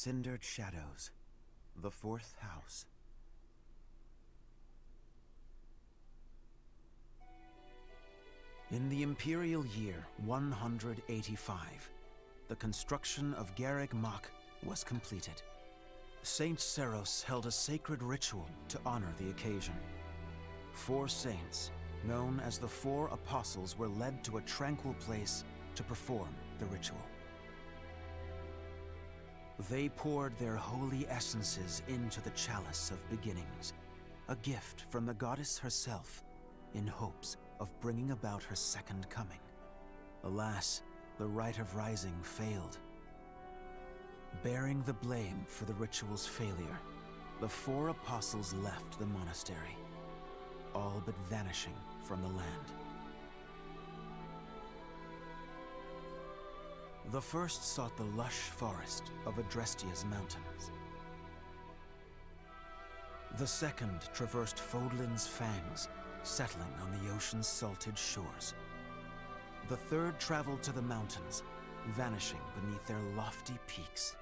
Cindered Shadows, the fourth house. In the Imperial year 185, the construction of Garreg Mach was completed. Saint Seros held a sacred ritual to honor the occasion. 4 saints, known as the 4 Apostles, were led to a tranquil place to perform the ritual. They poured their holy essences into the chalice of beginnings, a gift from the goddess herself, in hopes of bringing about her second coming. Alas, the rite of rising failed. Bearing the blame for the ritual's failure, the 4 apostles left the monastery, all but vanishing from the land. The first sought the lush forest of Adrestia's mountains. The second traversed Fodlin's fangs, settling on the ocean's salted shores. The third traveled to the mountains, vanishing beneath their lofty peaks.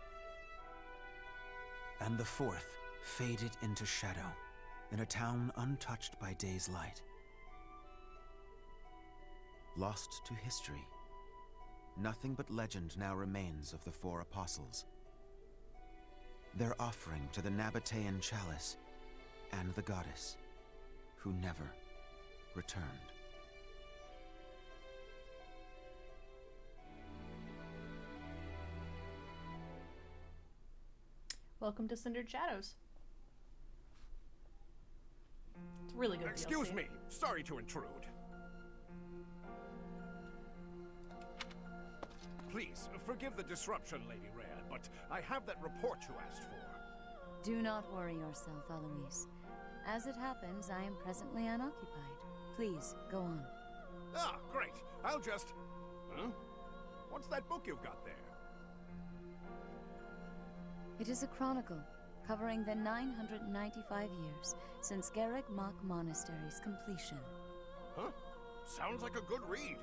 And the fourth faded into shadow, in a town untouched by day's light. Lost to history, nothing but legend now remains of the 4 apostles. Their offering to the Nabatean chalice and the goddess, who never returned. Welcome to Cindered Shadows. It's really good. Excuse DLC. me, sorry to intrude. Please, forgive the disruption, Lady Rhea, but I have that report you asked for. Do not worry yourself, Eloise. As it happens, I am presently unoccupied. Please, go on. Ah, great. I'll just... Huh? What's that book you've got there? It is a chronicle covering the 995 years since Garreg Mach Monastery's completion. Huh? Sounds like a good read.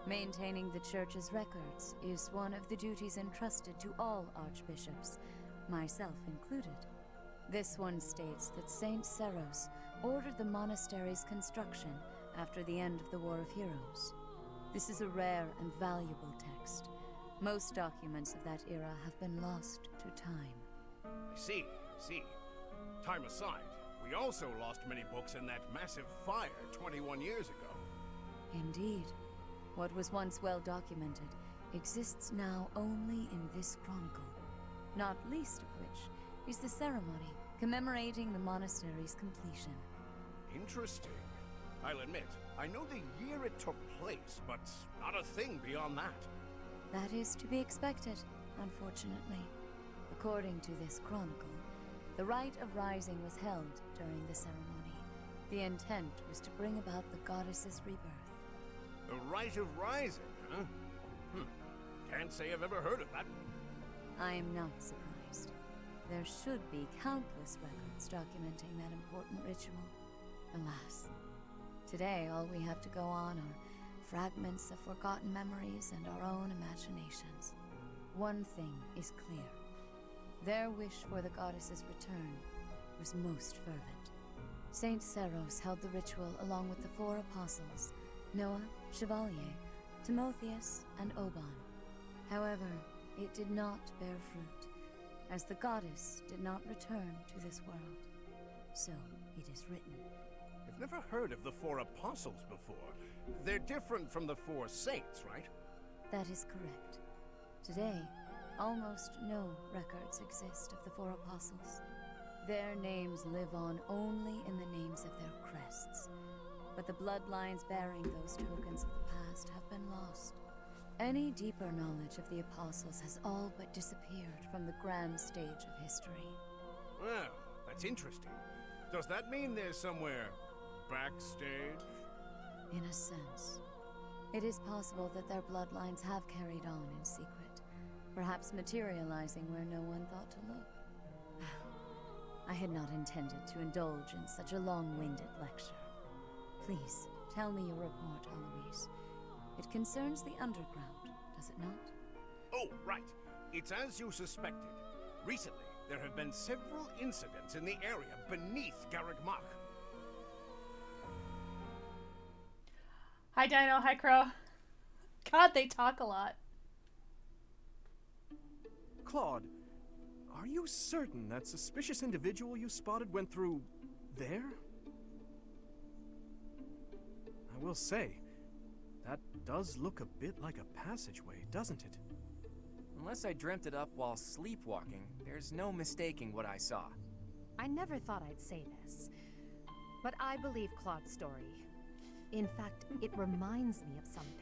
Maintaining the church's records is one of the duties entrusted to all archbishops, myself included. This one states that Saint Seros ordered the monastery's construction after the end of the War of Heroes. This is a rare and valuable text. Most documents of that era have been lost to time. I see. Time aside, we also lost many books in that massive fire 21 years ago. Indeed. What was once well documented exists now only in this chronicle, not least of which is the ceremony commemorating the monastery's completion. Interesting. I'll admit, I know the year it took place, but not a thing beyond that. That is to be expected, unfortunately. According to this chronicle, the rite of rising was held during the ceremony. The intent was to bring about the goddess's rebirth. The Rite of Rising, huh? Can't say I've ever heard of that. I am not surprised. There should be countless records documenting that important ritual. Alas, today all we have to go on are fragments of forgotten memories and our own imaginations. One thing is clear. Their wish for the goddess's return was most fervent. Saint Seros held the ritual along with the 4 apostles, Noah, Chevalier, Timotheus, and Oban. However, it did not bear fruit, as the goddess did not return to this world. So it is written. I've never heard of the 4 apostles before. They're different from the 4 saints, right? That is correct. Today, almost no records exist of the 4 apostles. Their names live on only in the names of their crests. But the bloodlines bearing those tokens of the past have been lost. Any deeper knowledge of the apostles has all but disappeared from the grand stage of history. Well, that's interesting. Does that mean there's somewhere backstage? In a sense. It is possible that their bloodlines have carried on in secret, perhaps materializing where no one thought to look. I had not intended to indulge in such a long-winded lecture. Please, tell me your report, Eloise. It concerns the underground, does it not? Oh, right. It's as you suspected. Recently, there have been several incidents in the area beneath Garreg Mach. Hi, Dino. Hi, Crow. God, they talk a lot. Claude, are you certain that suspicious individual you spotted went through there? I will say, that does look a bit like a passageway, doesn't it? Unless I dreamt it up while sleepwalking, there's no mistaking what I saw. I never thought I'd say this, but I believe Claude's story. In fact, it reminds me of something.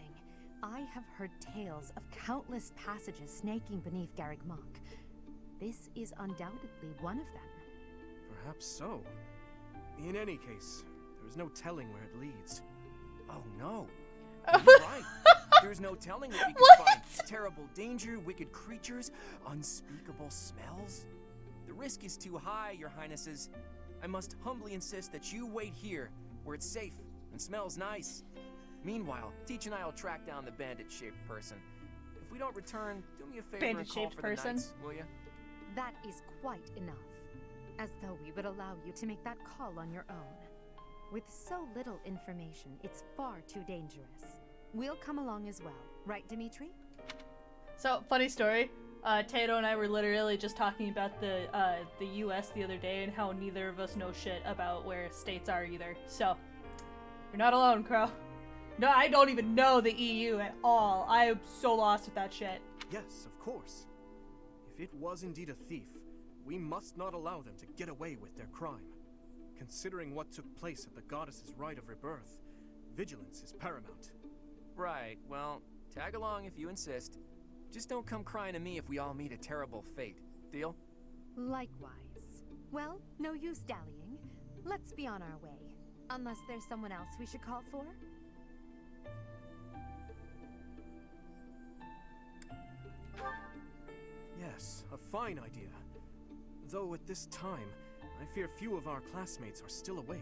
I have heard tales of countless passages snaking beneath Garreg Mach. This is undoubtedly one of them. Perhaps so. In any case, there's no telling where it leads. Oh no. You're right. There's no telling what we could find. Terrible danger, wicked creatures, unspeakable smells. The risk is too high, your highnesses. I must humbly insist that you wait here, where it's safe and smells nice. Meanwhile, Teach and I will track down the bandit-shaped person. If we don't return, do me a favor and call for the knights, will you? That is quite enough. As though we would allow you to make that call on your own. With so little information, it's far too dangerous. We'll come along as well, right, Dimitri? So, funny story. Tato and I were literally just talking about the U.S. the other day and how neither of us know shit about where states are either. So, you're not alone, Crow. No, I don't even know the EU at all. I am so lost with that shit. Yes, of course. If it was indeed a thief, we must not allow them to get away with their crime. Considering what took place at the goddess's rite of rebirth, vigilance is paramount. Right, well, tag along if you insist. Just don't come crying to me if we all meet a terrible fate. Deal? Likewise. Well, no use dallying. Let's be on our way. Unless there's someone else we should call for? Yes, a fine idea. Though at this time, I fear few of our classmates are still awake.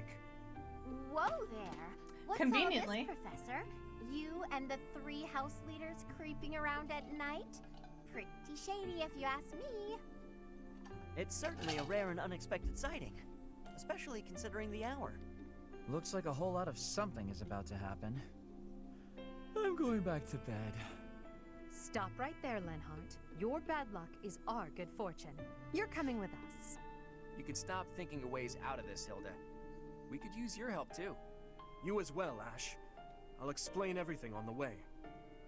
Whoa there! What's Conveniently. all this, Professor? You and the 3 house leaders creeping around at night? Pretty shady if you ask me. It's certainly a rare and unexpected sighting, especially considering the hour. Looks like a whole lot of something is about to happen. I'm going back to bed. Stop right there, Lenhart. Your bad luck is our good fortune. You're coming with us. You can stop thinking of ways out of this, Hilda. We could use your help, too. You as well, Ash. I'll explain everything on the way.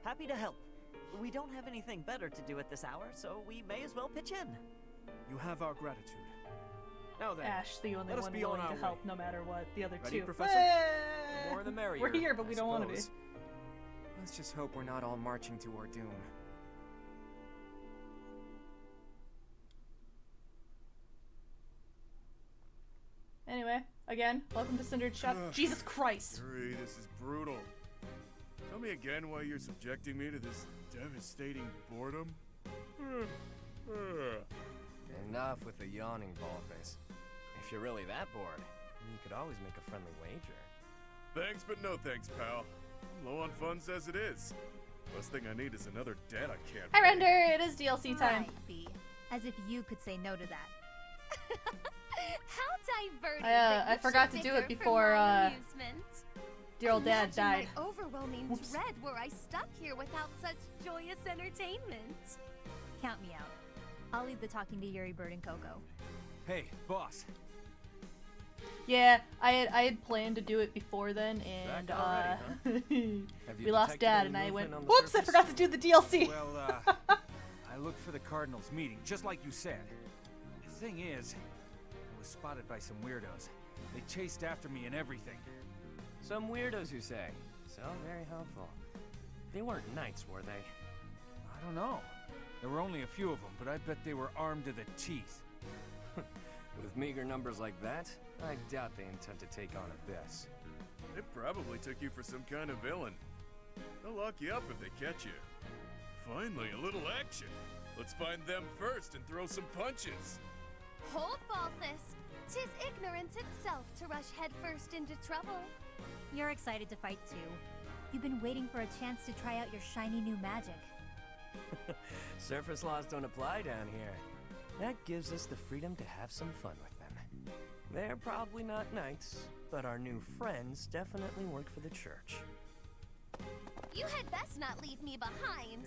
Happy to help. We don't have anything better to do at this hour, so we may as well pitch in. You have our gratitude. Now then, Ash, the only let us one be on willing our to help way. no matter what. The other Ready, two. Professor? The more the merrier. We're here, but we I don't want to be. suppose. Let's just hope we're not all marching to our doom. Anyway, again, welcome to Cindered Shop. Jesus Christ! Yuri, this is brutal. Tell me again why you're subjecting me to this devastating boredom? Enough with the yawning, Ballface. If you're really that bored, you could always make a friendly wager. Thanks, but no thanks, pal. I'm low on funds as it is. Last thing I need is another debt I can't Hi, pay. Render! It is DLC time. Right, B. As if you could say no to that. How diverting! I forgot to do it before, dear old dad died. My overwhelming Whoops. dread were I stuck here without such joyous entertainment. Count me out. I'll leave the talking to Yuri, Bird, and Coco. Hey, boss. Yeah, I had planned to do it before then, and Back already, Have you we lost detected Dad, any and I went, movement on the whoops, I surface? forgot to do the DLC! Well, I looked for the Cardinals meeting, just like you said. The thing is, I was spotted by some weirdos. They chased after me and everything. Some weirdos, you say? So very helpful. They weren't knights, were they? I don't know. There were only a few of them, but I bet they were armed to the teeth. With meager numbers like that, I doubt they intend to take on Abyss. They probably took you for some kind of villain. They'll lock you up if they catch you. Finally, a little action. Let's find them first and throw some punches. Hold, Balthus. 'Tis ignorance itself to rush headfirst into trouble. You're excited to fight too. You've been waiting for a chance to try out your shiny new magic. Surface laws don't apply down here. That gives us the freedom to have some fun with them. They're probably not knights, but our new friends definitely work for the church. You had best not leave me behind.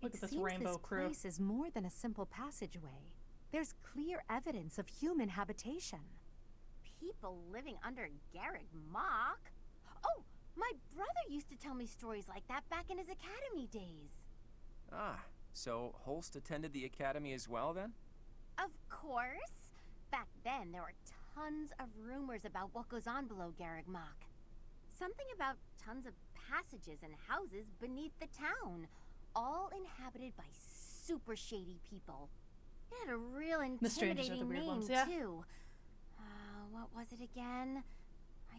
Look It at this seems rainbow this crew. place is more than a simple passageway. There's clear evidence of human habitation. People living under Garrick Mock? Oh, my brother used to tell me stories like that back in his academy days. Ah, so Holst attended the academy as well then? Of course. Back then, there were tons of rumors about what goes on below Garrick Mock. Something about tons of passages and houses beneath the town, all inhabited by super shady people. It had a real The strangers are the intimidating weird name, ones, yeah. too. What was it again? I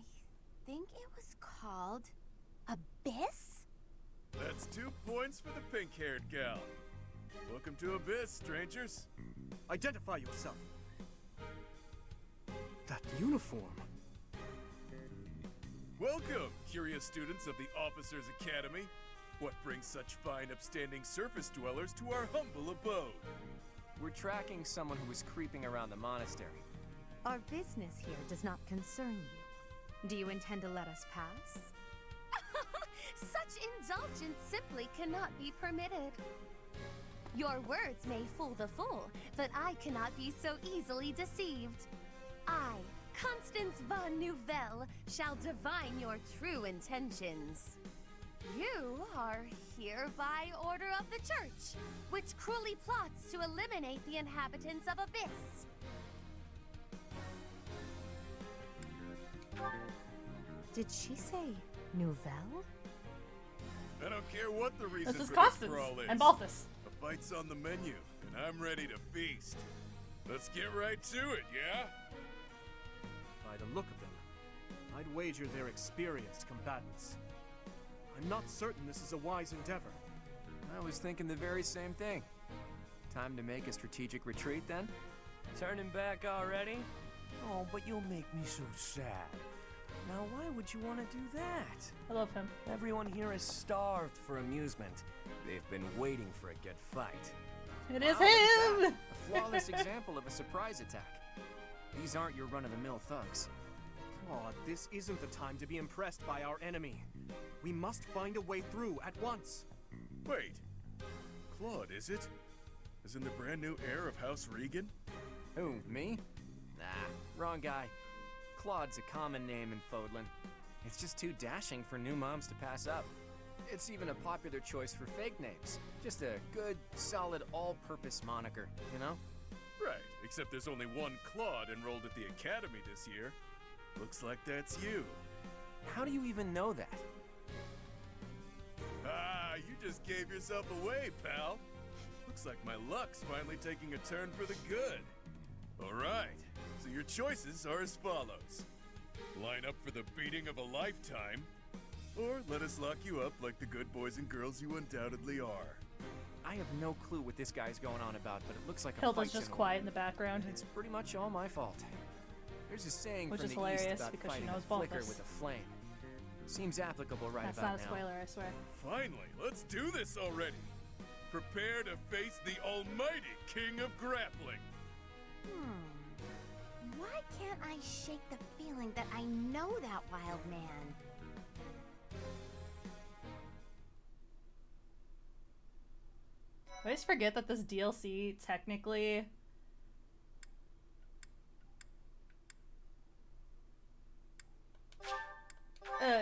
think it was called Abyss? That's 2 points for the pink-haired gal. Welcome to Abyss, strangers. Identify yourself. That uniform. Welcome, curious students of the Officers' Academy. What brings such fine, upstanding surface dwellers to our humble abode? We're tracking someone who was creeping around the monastery. Our business here does not concern you. Do you intend to let us pass? Such indulgence simply cannot be permitted. Your words may fool the fool, but I cannot be so easily deceived. I, Constance von Nouvelle, shall divine your true intentions. You are here by order of the church, which cruelly plots to eliminate the inhabitants of Abyss. Did she say Nouvelle? I don't care what the reason This is for Constance this brawl is. and Balthus. A fight's on the menu, and I'm ready to feast. Let's get right to it, yeah? By the look of them, I'd wager they're experienced combatants. I'm not certain this is a wise endeavor. I was thinking the very same thing. Time to make a strategic retreat then? Turning back already? Oh, but you'll make me so sad. Now, why would you want to do that? I love him. Everyone here is starved for amusement. They've been waiting for a good fight. It is Wow, look at him! that. A flawless example of a surprise attack. These aren't your run-of-the-mill thugs. Claude, this isn't the time to be impressed by our enemy. We must find a way through at once. Wait. Claude, is it? As in the brand new heir of House Regan? Who, me? Nah, wrong guy. Claude's a common name in Fodlan. It's just too dashing for new moms to pass up. It's even a popular choice for fake names. Just a good, solid, all-purpose moniker, you know? Right, except there's only one Claude enrolled at the academy this year. Looks like that's you. How do you even know that? Ah, you just gave yourself away, pal. Looks like my luck's finally taking a turn for the good. All right, so your choices are as follows. Line up for the beating of a lifetime, or let us lock you up like the good boys and girls you undoubtedly are. I have no clue what this guy's going on about, but it looks like a Hilda's fight's just in quiet in the background. It's pretty much all my fault. There's a saying Which from is the East hilarious about because she fighting knows a flicker Balthus. with a flame. Seems applicable right That's about not a now. spoiler, I swear. Finally, let's do this already. Prepare to face the almighty king of grappling. Why can't I shake the feeling that I know that wild man? I always forget that this DLC technically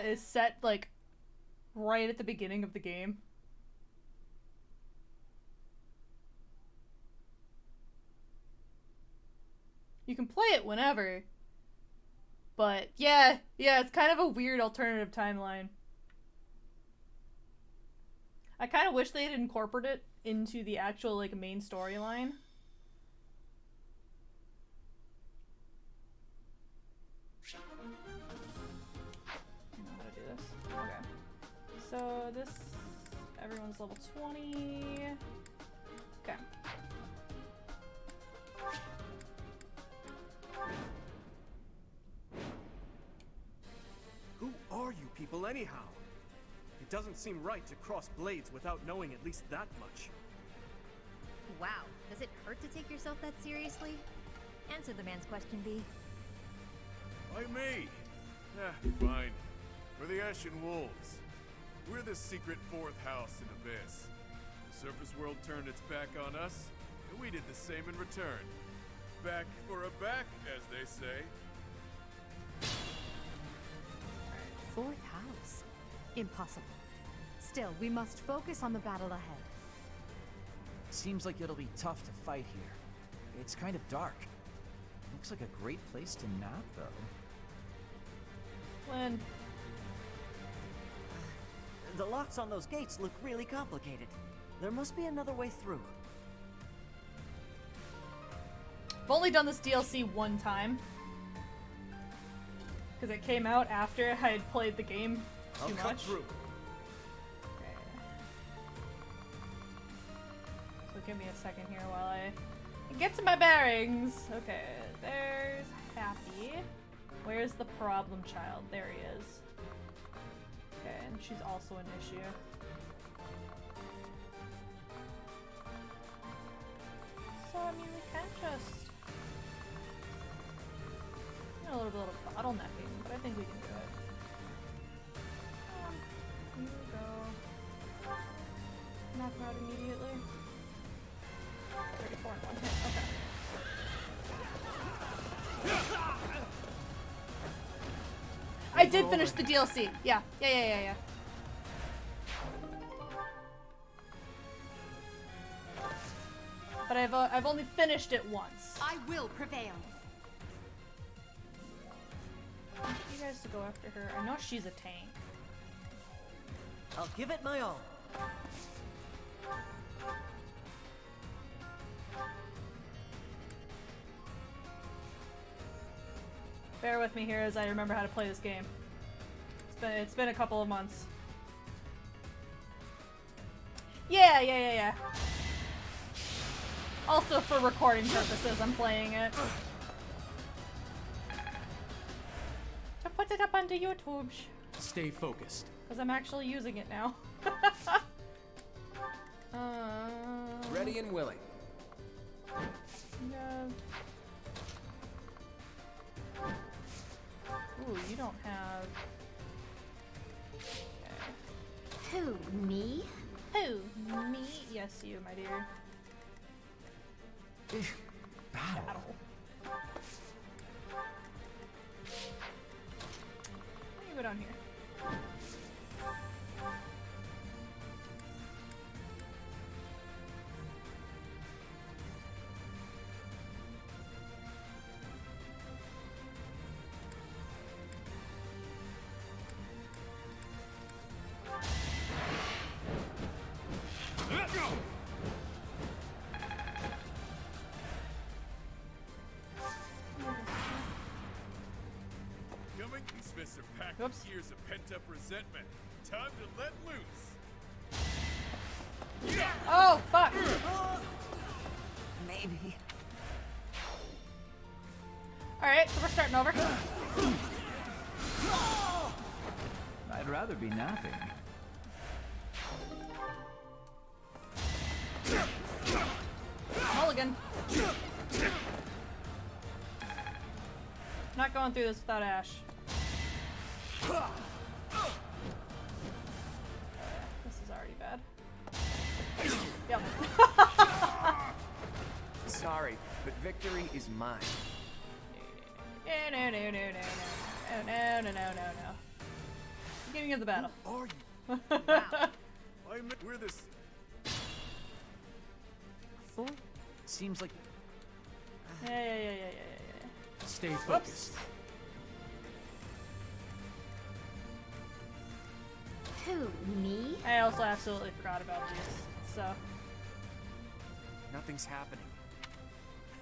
is set like right at the beginning of the game. You can play it whenever, but yeah, it's kind of a weird alternative timeline. I kind of wish they had incorporated it into the actual like main storyline. I know how to do this. Okay. So this, everyone's level 20. Okay. anyhow? It doesn't seem right to cross blades without knowing at least that much. Wow, does it hurt to take yourself that seriously? Answer the man's question, V. Why me? Fine. We're the Ashen Wolves. We're the secret fourth house in Abyss. The surface world turned its back on us, and we did the same in return. Back for a back, as they say. Fourth house? Impossible. Still, we must focus on the battle ahead. Seems like it'll be tough to fight here. It's kind of dark. Looks like a great place to nap, though. When The locks on those gates look really complicated. There must be another way through. I've only done this DLC one time. Because it came out after I had played the game too I'll cut much. through. Okay. So give me a second here while I get to my bearings. Okay, there's Happy. Where's the problem child? There he is. Okay, and she's also an issue. So, I mean, we can just... a little bit of bottlenecking, but I think we can do it. Here we go. Knock him out immediately. 34 in one hit, okay. I did finish the DLC. Yeah. But I've only finished it once. I will prevail. You guys to go after her. I know she's a tank. I'll give it my all. Bear with me here as I remember how to play this game. It's been a couple of months. Yeah. Also for recording purposes, I'm playing it. To put it up onto YouTube. Stay focused. Because I'm actually using it now. Ready and willing. Yeah. Ooh, you don't have... Okay. Who, me? Who? Me? Yes, you, my dear. Battle. Let me go down here. Coming, these fists are packed Oops. with years of pent-up resentment. Time to let loose. Oh, fuck! Maybe. Alright, so we're starting over. I'd rather be napping. Mulligan. Not going through this without Ash. This is already bad. Yep. Sorry, but victory is mine. No. Beginning of the battle. Who are you? We're this. Full? Seems like... Yeah. Stay Whoops. focused. Who, me? I also absolutely forgot about these, so. Nothing's happening.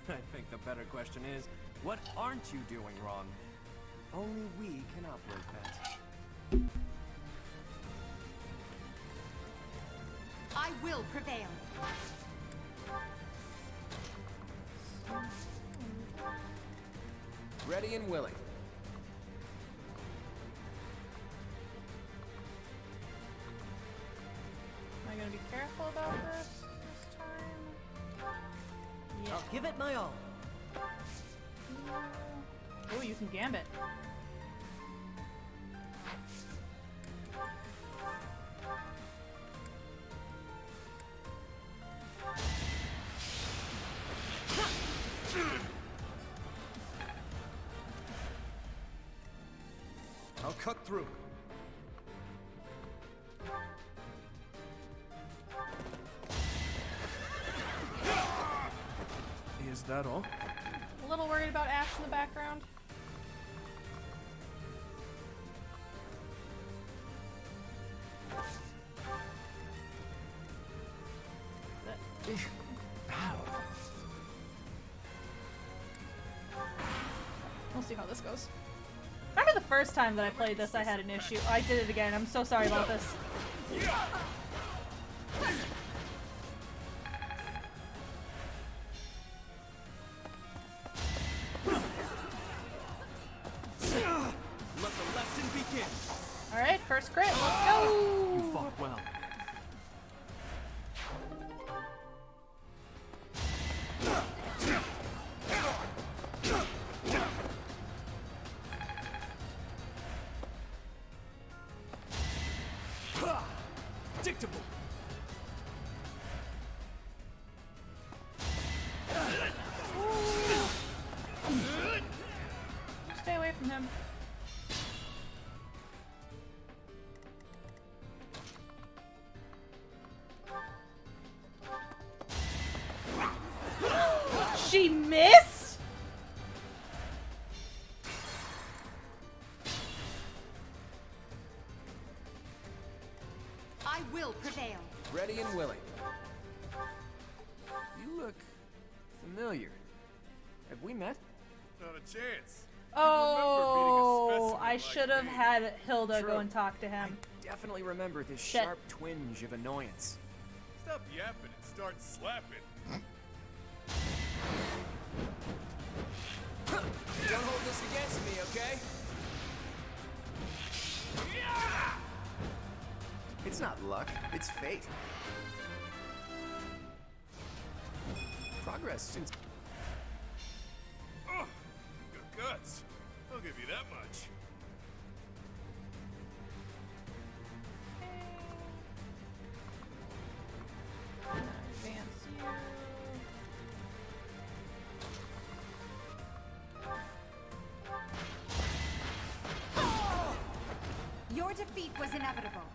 I think the better question is, what aren't you doing wrong? Only we can operate that. I will prevail. Ready and willing. I'll give it my all. Oh, you can gambit. I'll cut through. Is that all? A little worried about Ash in the background. We'll see how this goes. Remember the first time that I played this, I had an issue. I did it again. I'm so sorry about this. Let the lesson begin. Alright, first crit. Let's go! You fought well. Predictable. Stay away from him. She missed? I will prevail. Ready and willing. You look familiar. Have we met? Not a chance. Oh, I like should have me. had Hilda True. go and talk to him. I definitely remember this Shit. sharp twinge of annoyance. Stop yapping and start slapping. Don't hold this against me, okay? It's not luck, it's fate. Progress since... Oh, you've got guts. I'll give you that much. Advance you. Your defeat was inevitable.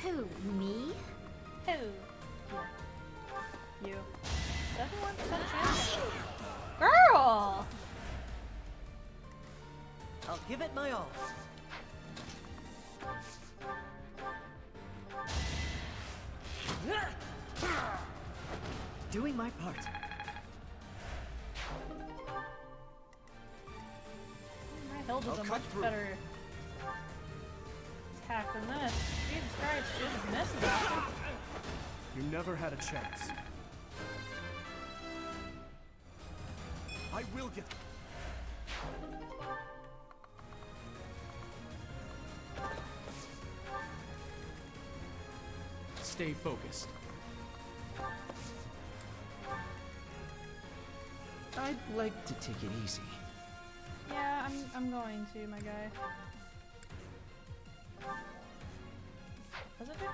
Who, me? Who? You. 71% chance? Girl! I'll give it my all. Doing my part. Hilda's I'll a cut much through. better attack than this. Jesus Christ, she just misses that. You never had a chance. I will get... Stay focused. I'd like to take it easy. Yeah, I'm going to, my guy. Does it do?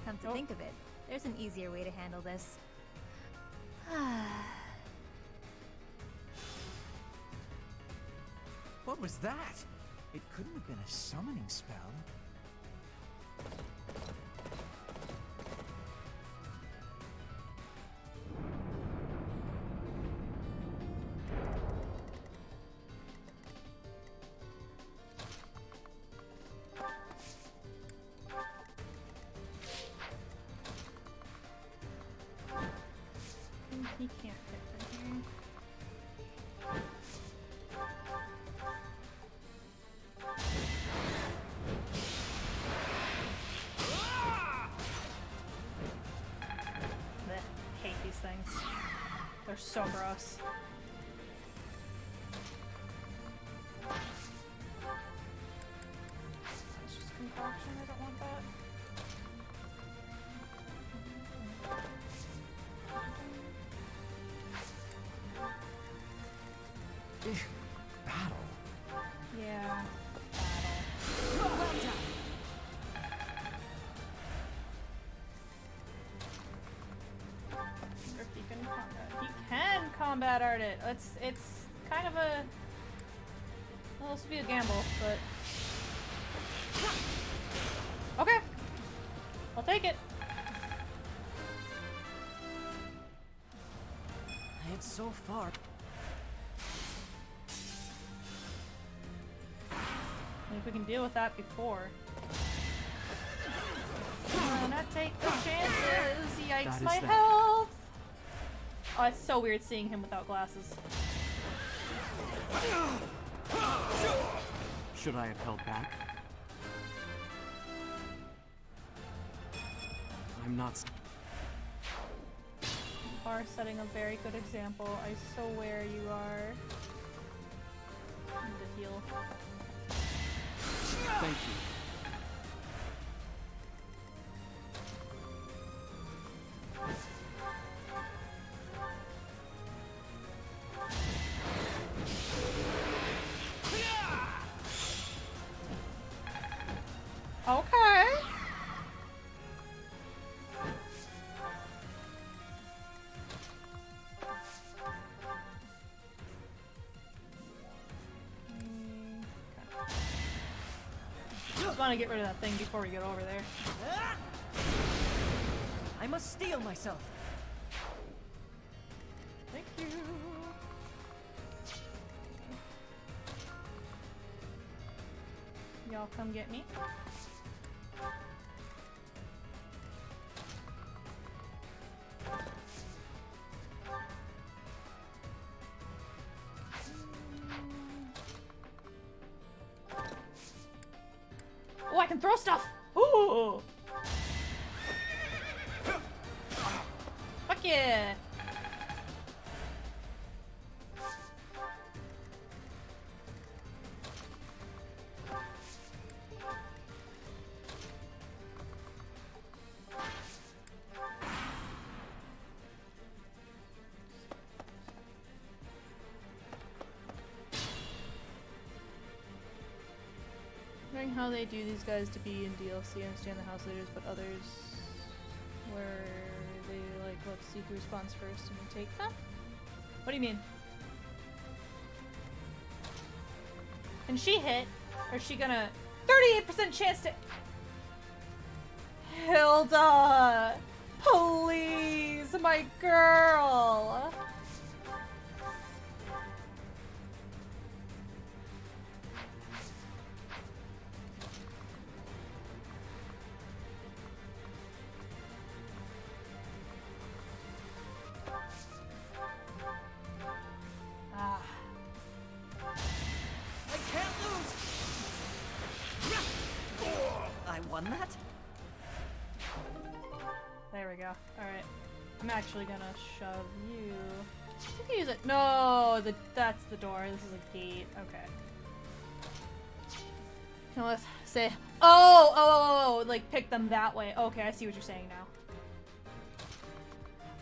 Come to think of it, there's an easier way to handle this. What was that? It couldn't have been a summoning spell. He can't hit from here. Blech, hate these things. They're so gross. Battle? Yeah. Well done. Or if he can combat. He can combat art it. It's kind of a. Well, this would be a gamble, but. Okay. I'll take it. It's so far. And if we can deal with that before. Not take the chances. Yikes, my health. Oh, it's so weird seeing him without glasses. Should I have held back? I'm not. You are setting a very good example. I so where you are. I need to heal. Thank you. Okay. Just want to get rid of that thing before we get over there. I must steel myself. Thank you. Y'all come get me. Oh, I can throw stuff! Ooh! Fuck yeah! Wondering how they do these guys to be in DLC. I understand the house leaders, but others where they like let's see who responds first and take them? What do you mean? Can she hit? Or is she gonna 38% chance to Hilda! Please, my girl! Won that? There we go. Alright. I'm actually gonna shove you. I can use it. No, that's the door. This is a gate. Okay. Now let's say. Oh, like pick them that way. Okay, I see what you're saying now.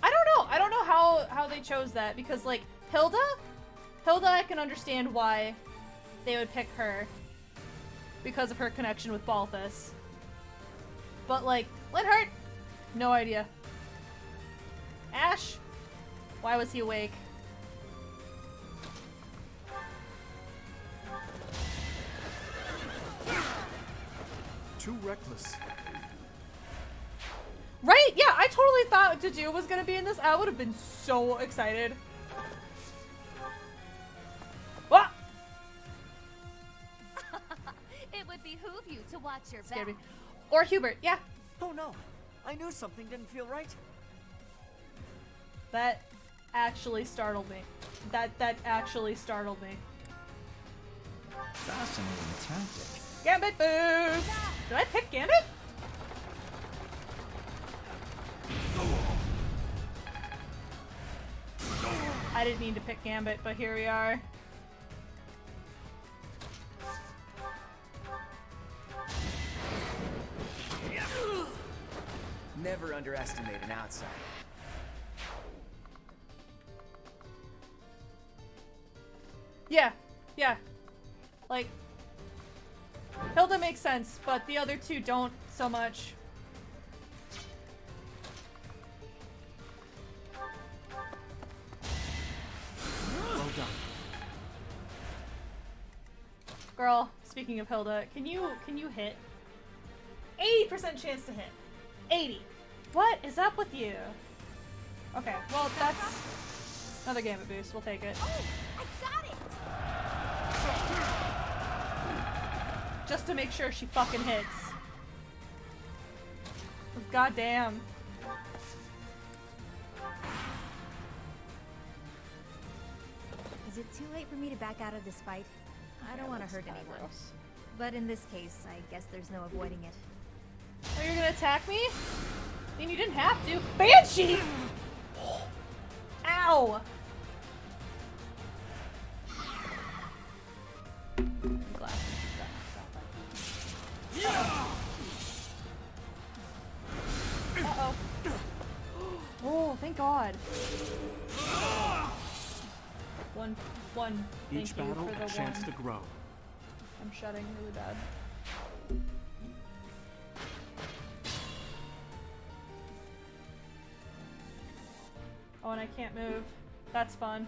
I don't know. I don't know how they chose that because like Hilda, I can understand why they would pick her because of her connection with Balthus. But like, Linhart? No idea. Ash? Why was he awake? Too reckless. Right? Yeah, I totally thought Juju was gonna be in this. I would have been so excited. What? It would behoove you to watch your Scared back. me. Or Hubert, yeah. Oh no, I knew something didn't feel right. That actually startled me. That actually startled me. Fascinating tactic. Gambit boost! Did I pick Gambit? I didn't mean to pick Gambit, but here we are. Never underestimate an outsider. Yeah, yeah. Like, Hilda makes sense, but the other two don't so much. Well done. Girl, speaking of Hilda, can you hit? 80% chance to hit. 80. What is up with you? Okay, well that's another gamut boost. We'll take it. Oh, I got it! Just to make sure she fucking hits. 'Cause goddamn. Is it too late for me to back out of this fight? I don't want to hurt anyone. Gross. But in this case, I guess there's no avoiding it. Oh, you're gonna attack me? I mean, you didn't have to. Banshee! Ow! Uh-oh. Oh, thank God. One. Thank Each you battle for the a chance one. to grow. I'm shutting really bad. Oh, and I can't move. That's fun.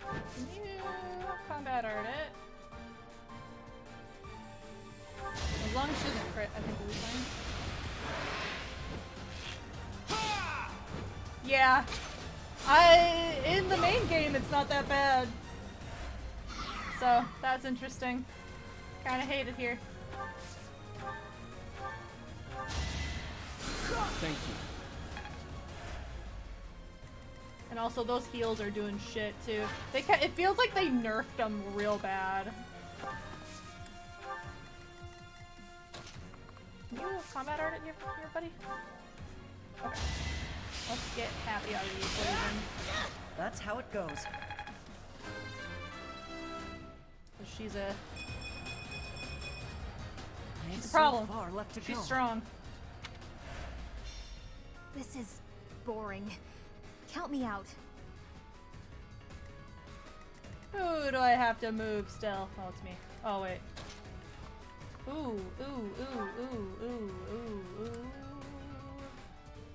Can you combat art it? As long as she doesn't crit, I think we'll be fine. Yeah. In the main game, it's not that bad. So, that's interesting. Kinda hate it here. Thank you. And also, those heals are doing shit, too. It feels like they nerfed them real bad. Can you combat art it here, buddy? Okay. Let's get Happy out of the equation. That's how it goes. She's a It's problem. so far left to She's go. strong. This is boring. Count me out. Who do I have to move still? Oh, it's me. Oh, wait. Ooh.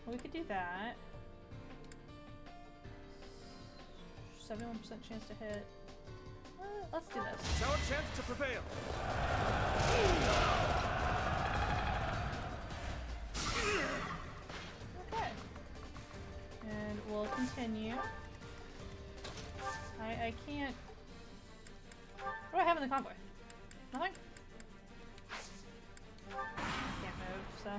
Well, we could do that. 71% chance to hit. Let's do this. It's our chance to prevail. Okay. And we'll continue. I can't... What do I have in the convoy? Nothing? Can't move, so...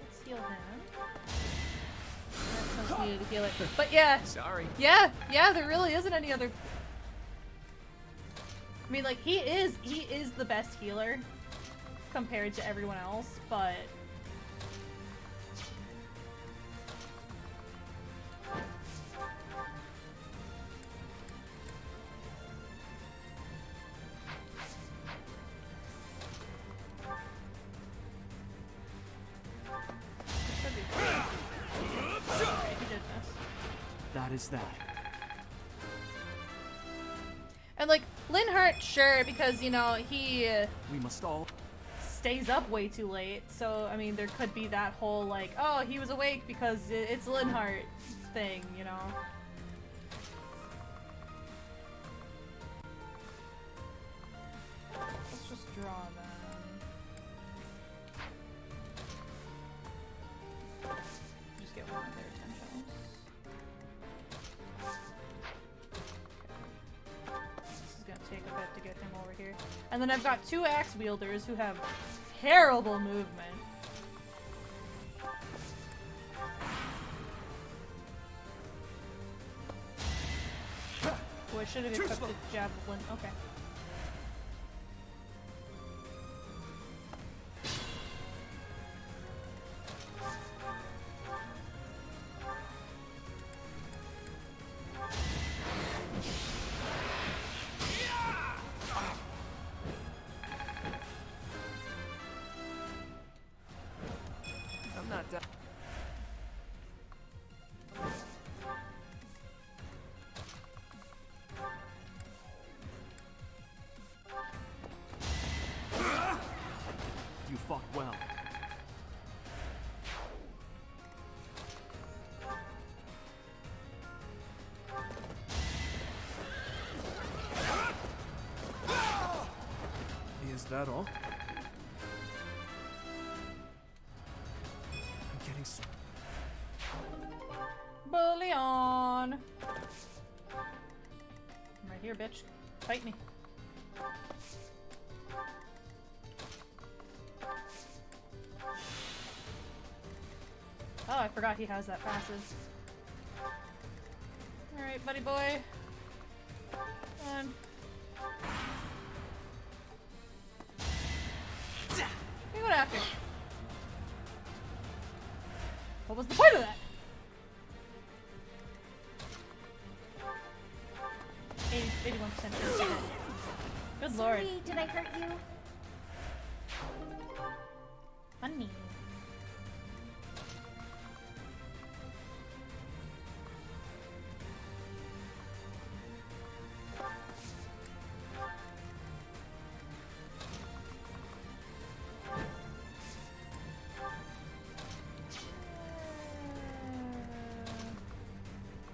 Let's heal him. That sounds needed to heal it. But yeah! Sorry. Yeah, there really isn't any other... I mean, like, he is the best healer compared to everyone else, but... That is that. And like, Linhart, sure, because, you know, he We must all... stays up way too late, so, I mean, there could be that whole, like, oh, he was awake because it's Linhart thing, you know? Let's just draw them. Just get one of their attentions. This is gonna take a bit to get him over here. And then I've got two axe wielders who have terrible movement. Boy, I should have equipped the javelin. Okay. I'm not done. that all? I'm getting Bullion! I'm right here, bitch. Fight me. Oh, I forgot he has that passive. Alright, buddy boy. Come on. You're going after. What was the point of that? 81% chance. Good lord. Sorry, did I hurt you? Funny.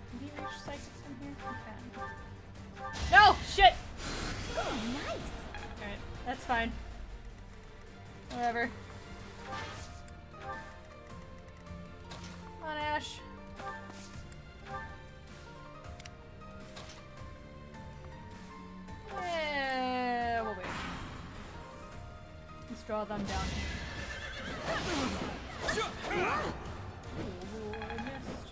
Can he reach psychic from here? He can. No! Shit! Oh, nice. Alright, that's fine. Whatever. Come on, Ash. Yeah, we'll wait. Let's draw them down here. Ooh, I missed.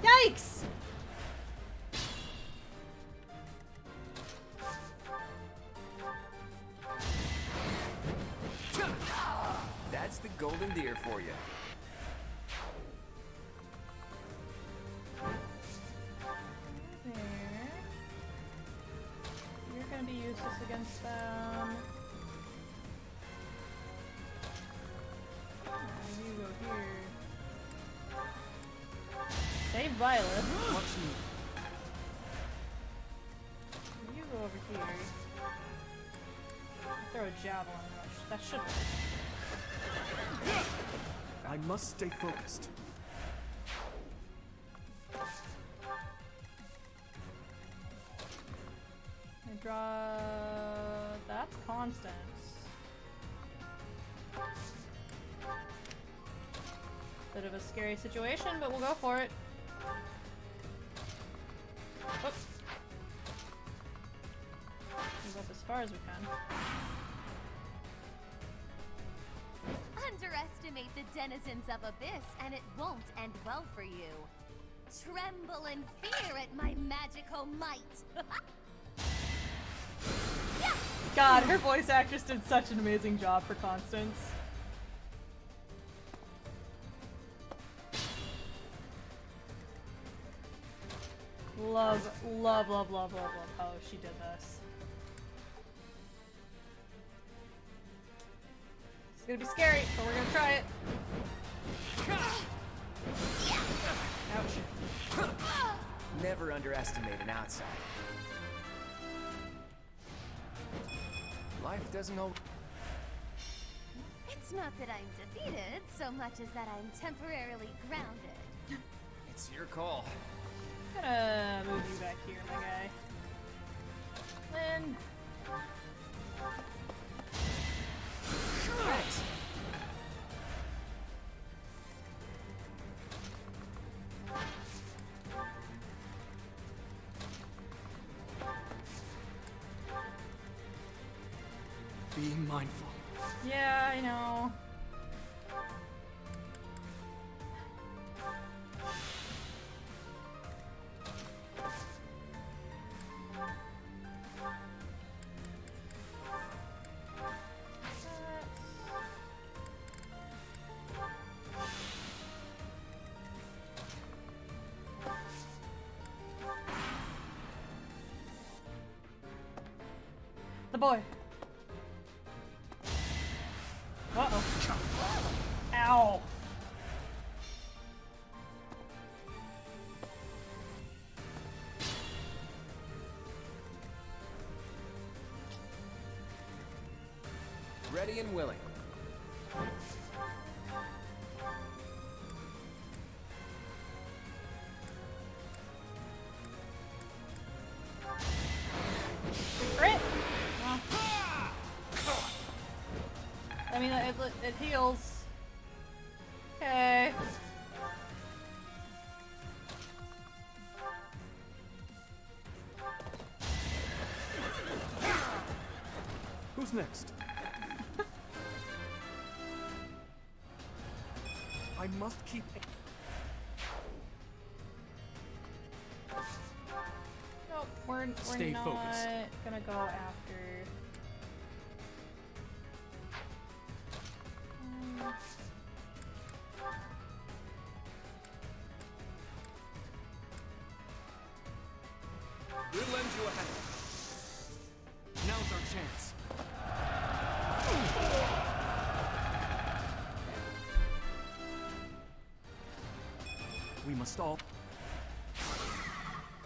Yikes! That's the golden deer for you. There. You're gonna be useless against them. You go here. Save Violet. You go over here. Throw a javelin rush. That should work. I must stay focused. I draw. That's Constance. Bit of a scary situation, but we'll go for it. Whoop. Move up as far as we can. Underestimate the denizens of Abyss, and it won't end well for you. Tremble in fear at my magical might. God, her voice actress did such an amazing job for Constance. Love, love, love, love, love, love how she did this. It's gonna be scary, but we're gonna try it. Ouch. Never underestimate an outsider. Life doesn't always... It's not that I'm defeated so much as that I'm temporarily grounded. It's your call. Gonna move you back here, my guy. Then. Thanks. Be mindful. Yeah, I know. The boy. Uh-oh. Ow. Ready and willing. I mean, it heals. Okay. Who's next? I must keep. Nope, we're Stay not focused. gonna go after. We'll lend you a hand. Now's our chance. We must all.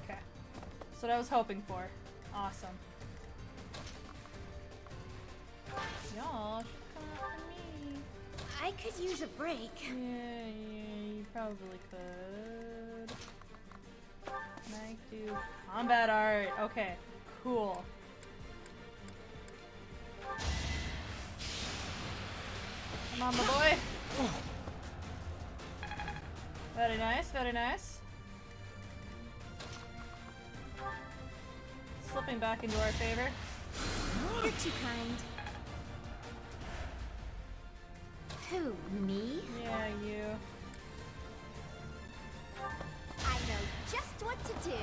Okay. That's what I was hoping for. Awesome. Y'all should come after me. I could use a break. Yeah, you probably could. Might do combat art. Okay, cool. Come on, my boy. Very nice, very nice. Slipping back into our favor. You're too kind. Who, me? Yeah, you. I know just what to do.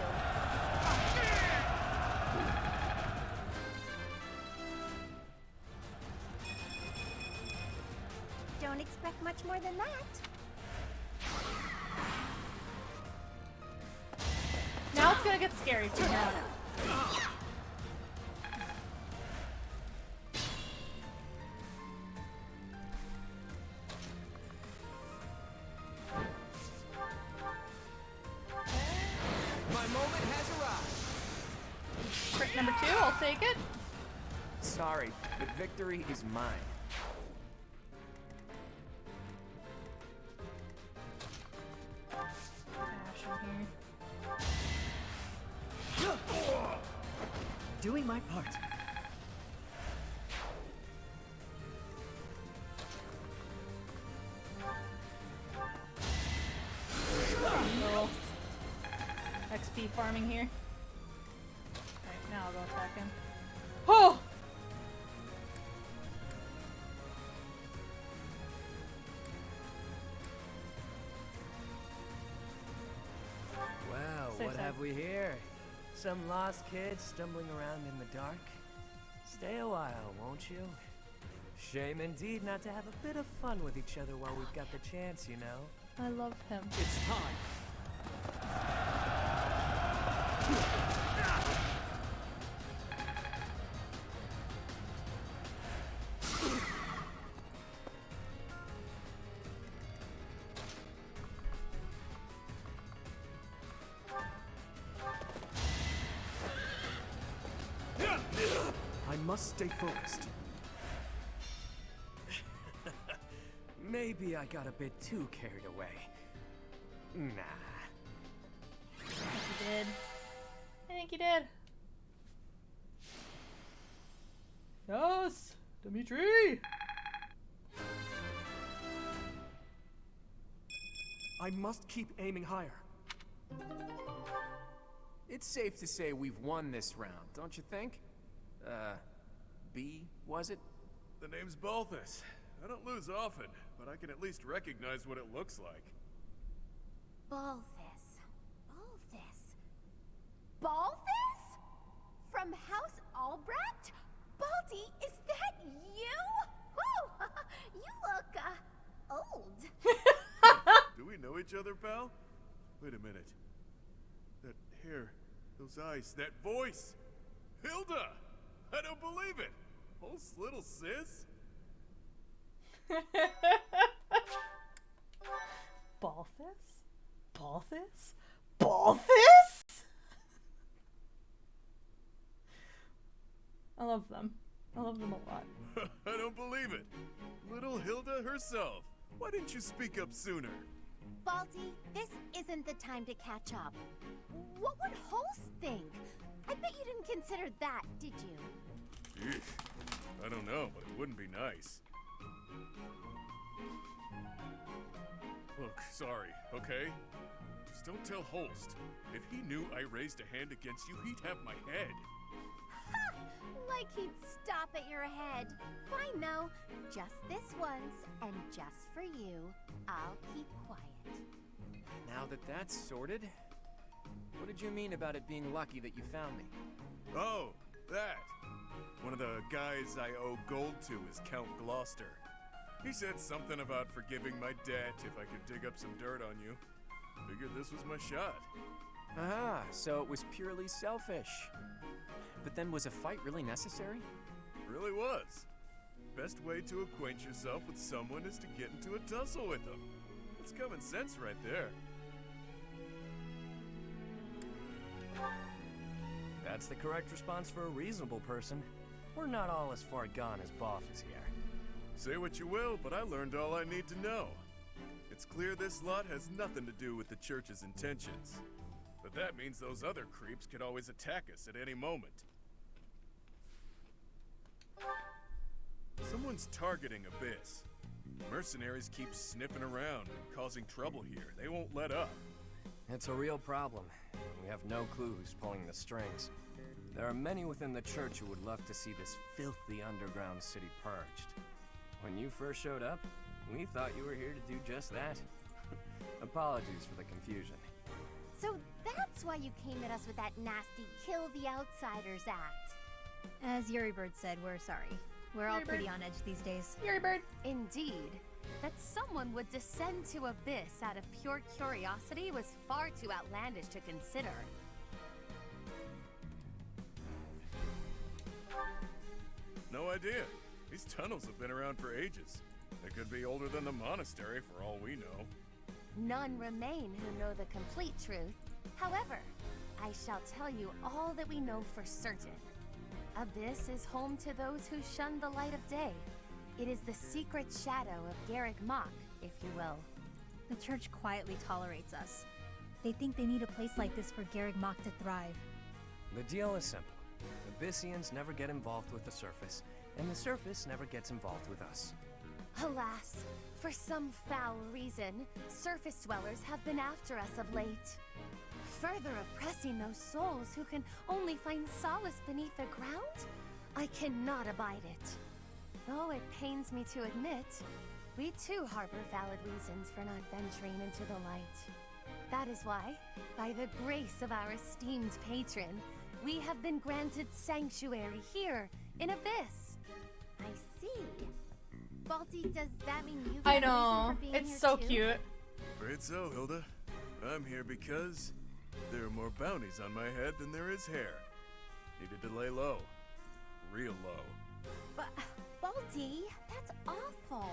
Don't expect much more than that. Now it's gonna get scary too. My moment has arrived. Trick number 2, I'll take it. Sorry, but victory is mine. Ashen here. Doing my part. Little XP farming here. Alright, now I'll go attack him. Oh! Well, Say what so. have we here? Some lost kids stumbling around in the dark? Stay a while, won't you? Shame indeed not to have a bit of fun with each other while we've got the chance, you know? I love him. It's time. I must stay focused. Maybe I got a bit too carried away. Nah. I think you did. I think you did. Yes! Dimitri! I must keep aiming higher. It's safe to say we've won this round, don't you think? B, was it? The name's Balthus. I don't lose often, but I can at least recognize what it looks like. Balthus. Balthus. Balthus? From House Albrecht? Baldy, is that you? Whew! You look, old. Do we know each other, pal? Wait a minute. That hair, those eyes, that voice! Hilda! I don't believe it! Oh, little sis? Balthus? Balthus? Balthus? I love them. I love them a lot. I don't believe it. Little Hilda herself. Why didn't you speak up sooner? Baldy, this isn't the time to catch up. What would Holst think? I bet you didn't consider that, did you? Eesh. I don't know, but it wouldn't be nice. Look, sorry, okay? Just don't tell Holst. If he knew I raised a hand against you, he'd have my head. Ha! Like he'd stop at your head. Fine though. Just this once, and just for you, I'll keep quiet. Now that that's sorted, what did you mean about it being lucky that you found me? Oh, that. One of the guys I owe gold to is Count Gloucester. He said something about forgiving my debt if I could dig up some dirt on you. Figured this was my shot. Ah, so it was purely selfish. But then was a fight really necessary? Really was. Best way to acquaint yourself with someone is to get into a tussle with them. That's common sense right there. That's the correct response for a reasonable person. We're not all as far gone as Boff is here. Say what you will, but I learned all I need to know. It's clear this lot has nothing to do with the church's intentions. But that means those other creeps could always attack us at any moment. Someone's targeting Abyss. Mercenaries keep sniffing around and causing trouble here. They won't let up. It's a real problem. We have no clue who's pulling the strings. There are many within the church who would love to see this filthy underground city purged. When you first showed up, we thought you were here to do just that. Apologies for the confusion. So that's why you came at us with that nasty kill the outsiders act. As Yuri Bird said, we're sorry. We're all pretty on edge these days. Yuri Bird. Indeed. That someone would descend to Abyss out of pure curiosity was far too outlandish to consider. No idea. These tunnels have been around for ages. They could be older than the monastery for all we know. None remain who know the complete truth. However, I shall tell you all that we know for certain. Abyss is home to those who shun the light of day. It is the secret shadow of Garrick Mach, if you will. The church quietly tolerates us. They think they need a place like this for Garrick Mach to thrive. The deal is simple. Abyssians never get involved with the surface, and the surface never gets involved with us. Alas, for some foul reason, surface dwellers have been after us of late. Further oppressing those souls who can only find solace beneath the ground? I cannot abide it. Though it pains me to admit, we too harbor valid reasons for not venturing into the light. That is why, by the grace of our esteemed patron, we have been granted sanctuary here in Abyss. I see. Balti, does that mean you I have a reason know. for being It's here so too? cute. Afraid so, Hilda. I'm here because there are more bounties on my head than there is hair. Needed to lay low. Real low. But, Balti, that's awful.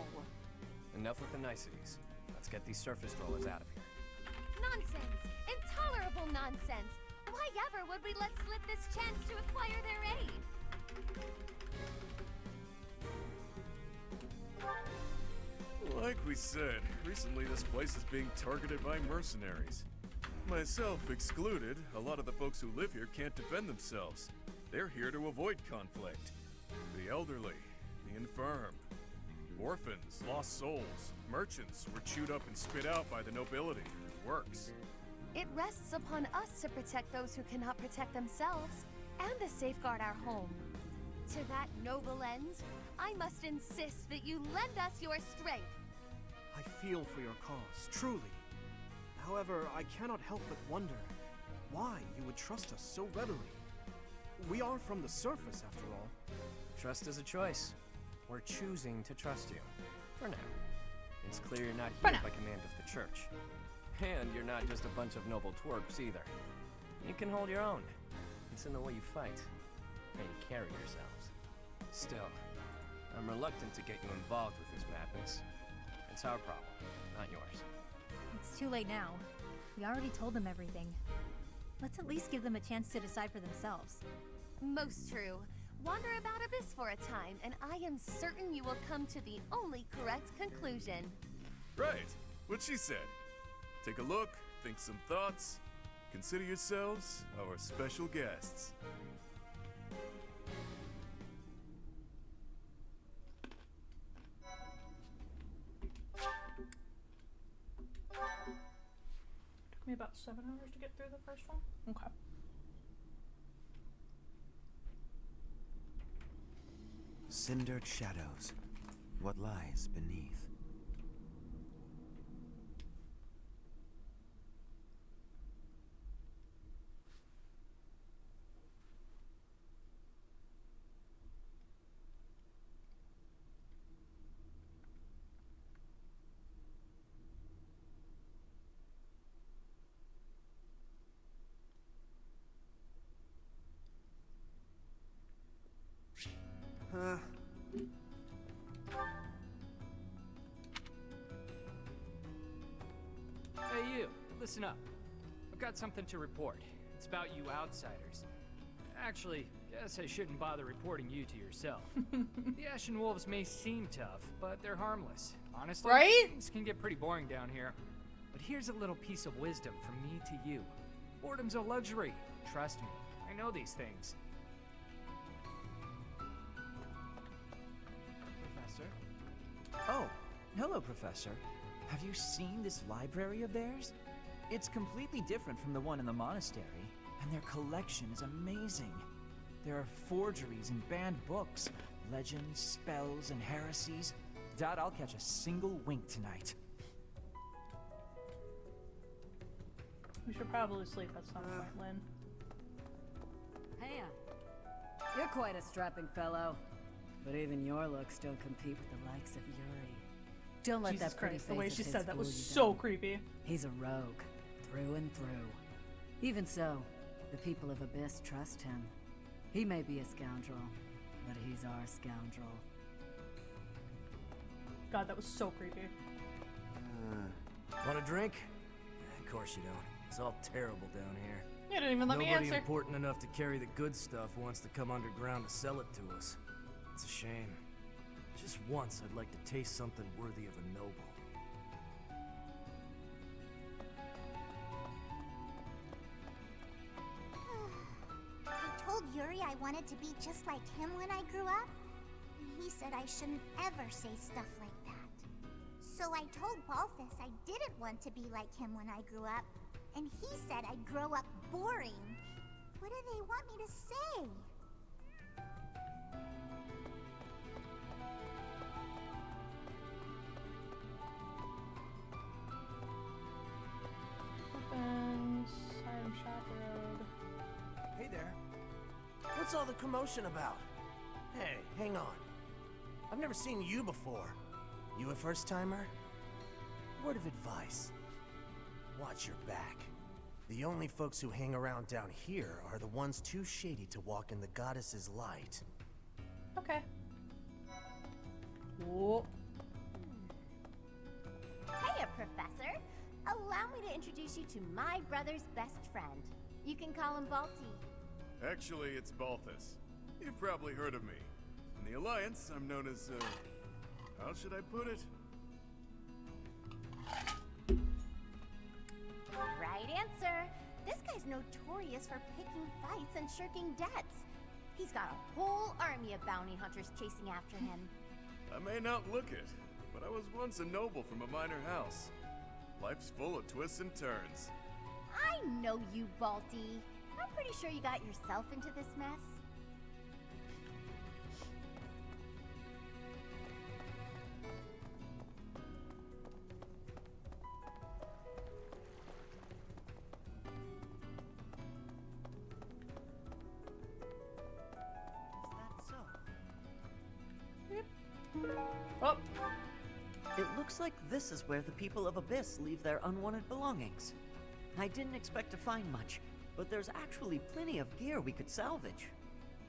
Enough with the niceties. Let's get these surface dwellers out of here. Nonsense! Intolerable nonsense! Why ever would we let slip this chance to acquire their aid? Like we said, recently this place is being targeted by mercenaries. Myself excluded, a lot of the folks who live here can't defend themselves. They're here to avoid conflict. The elderly, the infirm, orphans, lost souls, merchants were chewed up and spit out by the nobility. It works. It rests upon us to protect those who cannot protect themselves, and to safeguard our home. To that noble end, I must insist that you lend us your strength. I feel for your cause, truly. However, I cannot help but wonder why you would trust us so readily. We are from the surface, after all. Trust is a choice. We're choosing to trust you. For now. It's clear you're not For here now. by command of the church. And you're not just a bunch of noble twerps either. You can hold your own. It's in the way you fight, how you carry yourselves. Still, I'm reluctant to get you involved with this madness. It's our problem, not yours. It's too late now. We already told them everything. Let's at least give them a chance to decide for themselves. Most true. Wander about Abyss for a time, and I am certain you will come to the only correct conclusion. Right, what she said. Take a look, think some thoughts. Consider yourselves our special guests. me about 7 hours to get through the first one. Okay. Cindered shadows. What lies beneath? Hey, you. Listen up. I've got something to report. It's about you outsiders. Actually, guess I shouldn't bother reporting you to yourself. The Ashen Wolves may seem tough, but they're harmless. Honestly, right? Things can get pretty boring down here. But here's a little piece of wisdom from me to you. Boredom's a luxury. Trust me, I know these things. Professor? Oh, hello, Professor. Have you seen this library of theirs? It's completely different from the one in the monastery, and their collection is amazing. There are forgeries and banned books, legends, spells, and heresies. Doubt I'll catch a single wink tonight. We should probably sleep at some point, Lynn. Hey, you're quite a strapping fellow. But even your looks don't compete with the likes of Yuri. Don't let Jesus that pretty Christ, face the way of she his said that fool was you so down. creepy. He's a rogue, through and through. Even so, the people of Abyss trust him. He may be a scoundrel, but he's our scoundrel. God, that was so creepy. Want a drink? Of course you don't. It's all terrible down here. You didn't even let me Nobody answer. important enough to carry the good stuff wants to come underground to sell it to us. It's a shame. Just once, I'd like to taste something worthy of a noble. I told Yuri I wanted to be just like him when I grew up. And he said I shouldn't ever say stuff like that. So I told Balthus I didn't want to be like him when I grew up. And he said I'd grow up boring. What do they want me to say? Weapons, item shop road. Hey there. What's all the commotion about? Hey, hang on. I've never seen you before. You a first-timer? Word of advice. Watch your back. The only folks who hang around down here are the ones too shady to walk in the goddess's light. Okay. Whoa. Hiya, Professor. Allow me to introduce you to my brother's best friend. You can call him Balti. Actually, it's Balthus. You've probably heard of me. In the Alliance, I'm known as, how should I put it? Right answer. This guy's notorious for picking fights and shirking debts. He's got a whole army of bounty hunters chasing after him. I may not look it, but I was once a noble from a minor house. Life's full of twists and turns. I know you, Balti. I'm pretty sure you got yourself into this mess. Oh. It looks like this is where the people of Abyss leave their unwanted belongings. I didn't expect to find much, but there's actually plenty of gear we could salvage.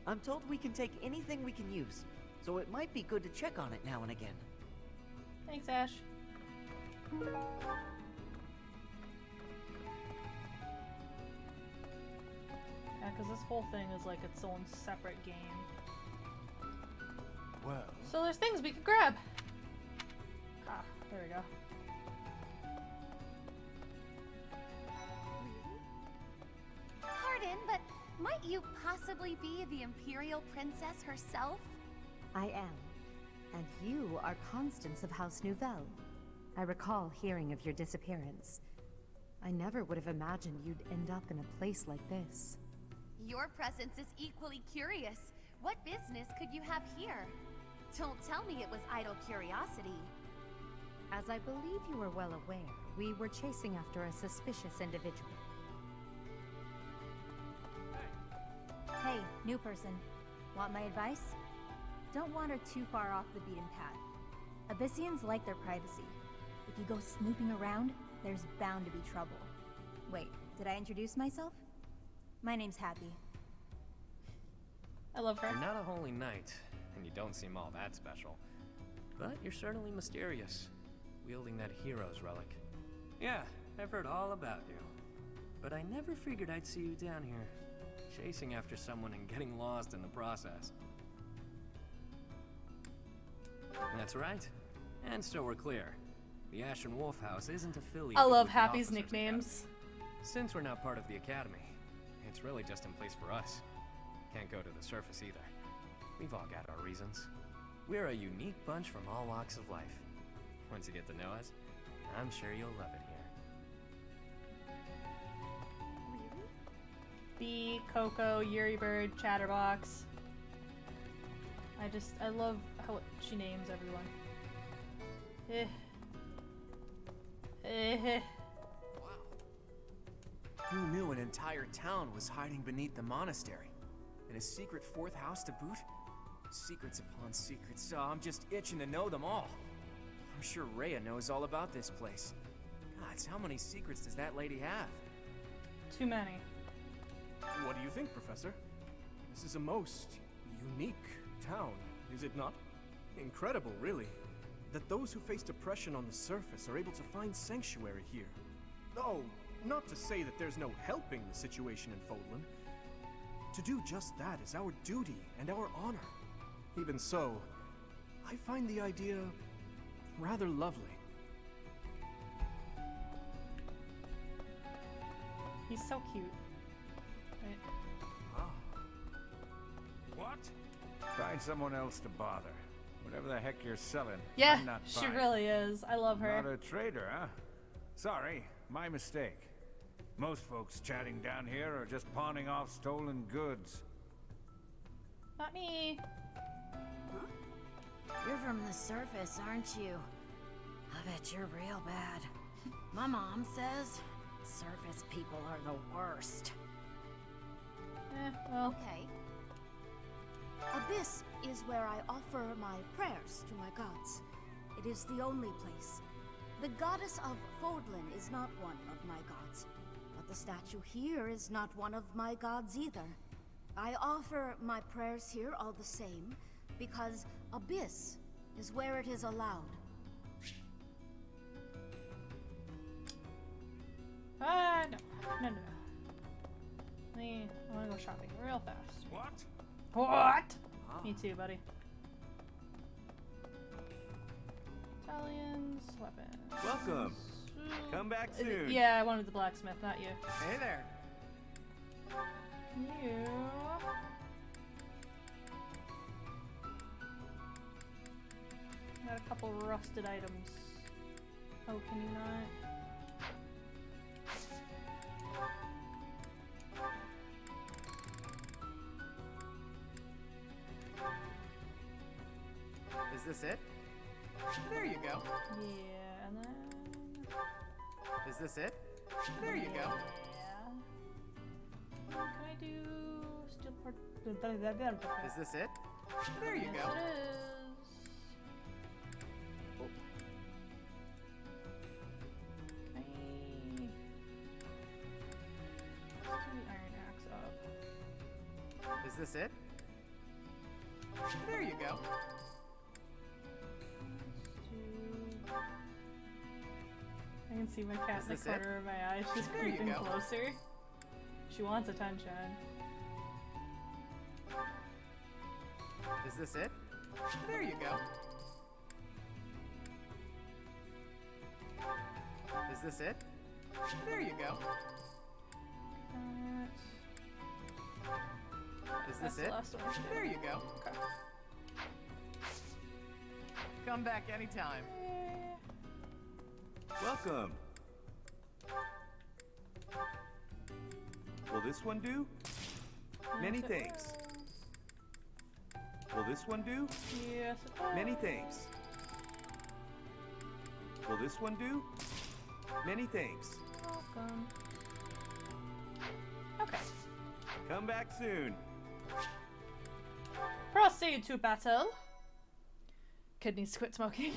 I'm told we can take anything we can use, so it might be good to check on it now and again. Thanks, Ash. Yeah, because this whole thing is like its own separate game. Well. So there's things we could grab. Ah, there we go. Pardon, but might you possibly be the Imperial Princess herself? I am. And you are Constance of House Nouvelle. I recall hearing of your disappearance. I never would have imagined you'd end up in a place like this. Your presence is equally curious. What business could you have here? Don't tell me it was idle curiosity. As I believe you are well aware, we were chasing after a suspicious individual. Hey, new person. Want my advice? Don't wander too far off the beaten path. Abyssians like their privacy. If you go snooping around, there's bound to be trouble. Wait, did I introduce myself? My name's Happy. I love her. You're not a holy knight, and you don't seem all that special. But you're certainly mysterious, wielding that hero's relic. Yeah, I've heard all about you. But I never figured I'd see you down here, chasing after someone and getting lost in the process. That's right. And so we're clear. The Ashen Wolf House isn't affiliated I love with the Happy's Officers nicknames. Academy. Since we're not part of the Academy, it's really just in place for us. Can't go to the surface either. We've all got our reasons. We're a unique bunch from all walks of life. Once you get to know us, I'm sure you'll love it here. Bee, Coco, Yuri Bird, Chatterbox. I love how she names everyone. Who knew an entire town was hiding beneath the monastery? And a secret fourth house to boot? Secrets upon secrets, so I'm just itching to know them all. I'm sure Rhea knows all about this place. Gods, how many secrets does that lady have? Too many. What do you think, Professor? This is a most unique town, is it not? Incredible, really, that those who face depression on the surface are able to find sanctuary here. Oh, not to say that there's no helping the situation in Fodlan. To do just that is our duty and our honor. Even so, I find the idea rather lovely. He's so cute. Right? What? Find someone else to bother. Whatever the heck you're selling, Yeah, I'm not she buying. really is. I love her. Not a trader, huh? Sorry, my mistake. Most folks chatting down here are just pawning off stolen goods. Not me. You're from the surface, aren't you? I bet you're real bad. My mom says surface people are the worst. Well. Okay. Abyss is where I offer my prayers to my gods. It is the only place. The goddess of Fodlan is not one of my gods, but the statue here is not one of my gods either. I offer my prayers here all the same, because Abyss is where it is allowed. No. I want to go shopping real fast. What? What? Me too, buddy. Italians, weapons. Welcome. Come back soon. Yeah, I wanted the blacksmith, not you. Hey there. You. Got a couple rusted items. Oh, can you not? Is this it? There you go. Yeah, and then... Is this it? There you go. Yeah. Can I do steel part? Is this it? There you Yes, go. it is. Oh. Okay. Let's do the iron axe up. Is this it? There you go. I can see my cat in the corner of my eye. She's There you creeping go. closer. She wants attention. Is this it? There you go. Is this it? There you go. Is this That's the it? last one. There you go. Come back anytime. Welcome. Will this one do? Many thanks. Will this one do? Yes, it does. Many thanks. Will this one do? Many thanks. Welcome. Okay. Come back soon. Proceed to battle. Kid needs to quit smoking.